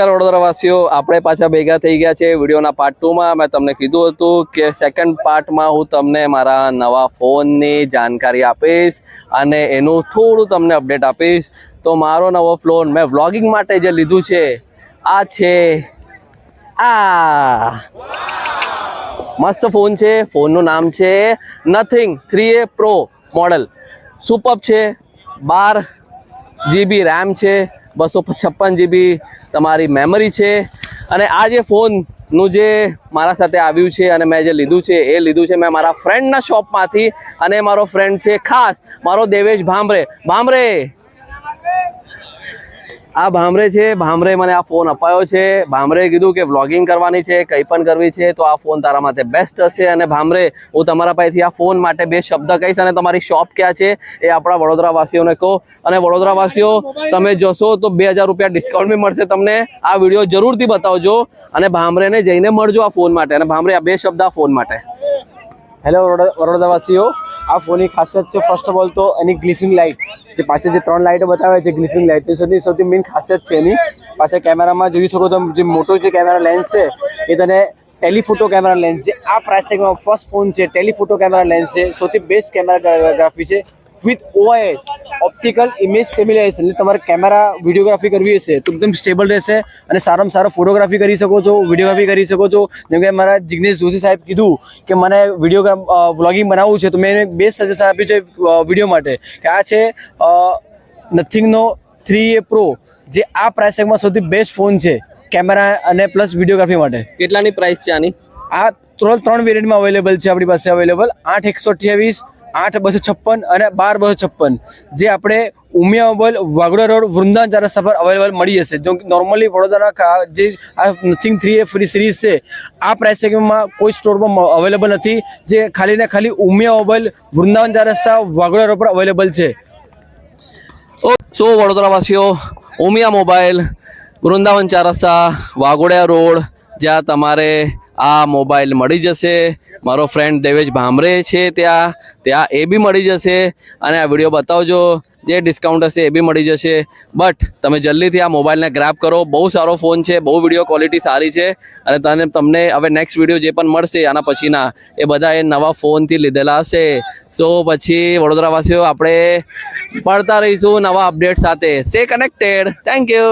વડોદરાવાસીઓ આપણે પાછા ભેગા થઈ ગયા છે વિડીયોના પાર્ટ 2 માં મેં તમને કીધું હતું કે સેકન્ડ પાર્ટમાં હું તમને મારા નવા ફોનની જાણકારી આપીશ અને એનું થોડું તમને અપડેટ આપીશ તો મારો નવો ફોન મેં વ્લોગિંગ માટે જે લીધું છે આ છે આ મસ્ત ફોન છે ફોનનું નામ છે nothing 3A Pro model super છે 12 GB RAM છે 256 GB તમારી મેમરી છે અને આ જે ફોનનું જે મારા સાથે આવ્યું છે અને મેં જે લીધું છે એ લીધું છે મેં મારા ફ્રેન્ડના શોપમાંથી અને મારો ફ્રેન્ડ છે ખાસ મારો દેવેશ ભામરે આ ભામરે છે ભામરે મને આ ફોન અપાયો છે ભામરે કીધું કે વ્લોગિંગ કરવાની છે કંઈ પણ કરવી છે તો આ ફોન તારા માટે બેસ્ટ હશે અને ભામરે હું તમારા પાસેથી આ ફોન માટે બે શબ્દ કહીશ અને તમારી શોપ ક્યાં છે એ આપણા વડોદરાવાસીઓને કહો અને વડોદરાવાસીઓ તમે જશો તો 2000 રૂપિયા ડિસ્કાઉન્ટ બી મળશે તમને આ વિડીયો જરૂરથી બતાવજો અને ભામરેને જઈને મળજો આ ફોન માટે અને ભામરે આ બે શબ્દ આ ફોન માટે હેલો વડોદરાવાસીઓ આ ફોનની ખાસિયત છે ફર્સ્ટ ઓફ ઓલ તો એની ગ્લિફિંગ લાઇટ જે પાછળ જે 3 લાઇટો બતાવે છે ગ્લિફિંગ લાઇટ એ સૌથી મેઇન ખાસિયત છે એની પાછળ કેમેરામાં જોઈ શકો તો જે મોટો જે કેમેરા લેન્સ છે એ તને ટેલિફોટો કેમેરા લેન્સ છે આ પ્રાઇસ સેગમેન્ટમાં ફર્સ્ટ ફોન છે ટેલિફોટો કેમેરા લેન્સ છે સૌથી બેસ્ટ કેમેરાગ્રાફી છે with OIS optical image stabilisation એટલે તમારે કેમેરા વિડીયોગ્રાફી કરવી હશે તો એકદમ સ્ટેબલ રહેશે અને સારામાં સારો ફોટોગ્રાફી કરી શકો છો વિડીયોગ્રાફી કરી શકો છો જેમ કે મારા જિગ્નેશ જોશી સાહેબ કીધું કે મને વ્લોગિંગ બનાવવું છે તો મેં એને બેસ્ટ સજેશન આપ્યું છે વિડીયો માટે કે આ છે નથિંગનો 3A Pro જે આ પ્રાઇસ સેગમાં સૌથી બેસ્ટ ફોન છે કેમેરા અને પ્લસ વિડીયોગ્રાફી માટે કેટલાની પ્રાઇસ છે આની આ ત્રણ વેરિયન્ટમાં અવેલેબલ છે આપણી પાસે અવેલેબલ 8/128 8/256 અને 12/256 જે આપણે ઉમિયા મોબાઈલ વાગોડા રોડ વૃંદાવન 4 રસ્તા પર અવેલેબલ મળી જશે જો નોર્મલી વડોદરાના જે આ નથિંગ 3A ફ્રી સિરીઝ છે આ પ્રાઇસ સેગમેન્ટમાં કોઈ સ્ટોરમાં અવેલેબલ નથી જે ખાલી ને ખાલી ઉમિયા મોબાઈલ વૃંદાવન 4 રસ્તા વાગોડા રોડ પર અવેલેબલ છે સો વડોદરાવાસીઓ ઉમિયા મોબાઈલ વૃંદાવન 4 રસ્તા વાગોડિયા રોડ જ્યાં તમારે આ મોબાઈલ મળી જશે મારો ફ્રેન્ડ દેવેશ ભામરે છે ત્યાં એ બી મળી જશે અને આ વિડીયો બતાવજો જે ડિસ્કાઉન્ટ હશે એ બી મળી જશે બટ તમે જલ્દીથી આ મોબાઈલને ગ્રેબ કરો બહુ સારો ફોન છે બહુ વિડીયો ક્વોલિટી સારી છે અને તમને હવે નેક્સ્ટ વિડીયો જે પણ મળશે આના પછીના એ બધા એ નવા ફોનથી લીધેલા હશે સો પછી વડોદરાવાસીઓ આપણે પડતા રહીશું નવા અપડેટ સાથે સ્ટે કનેક્ટેડ થેન્ક યુ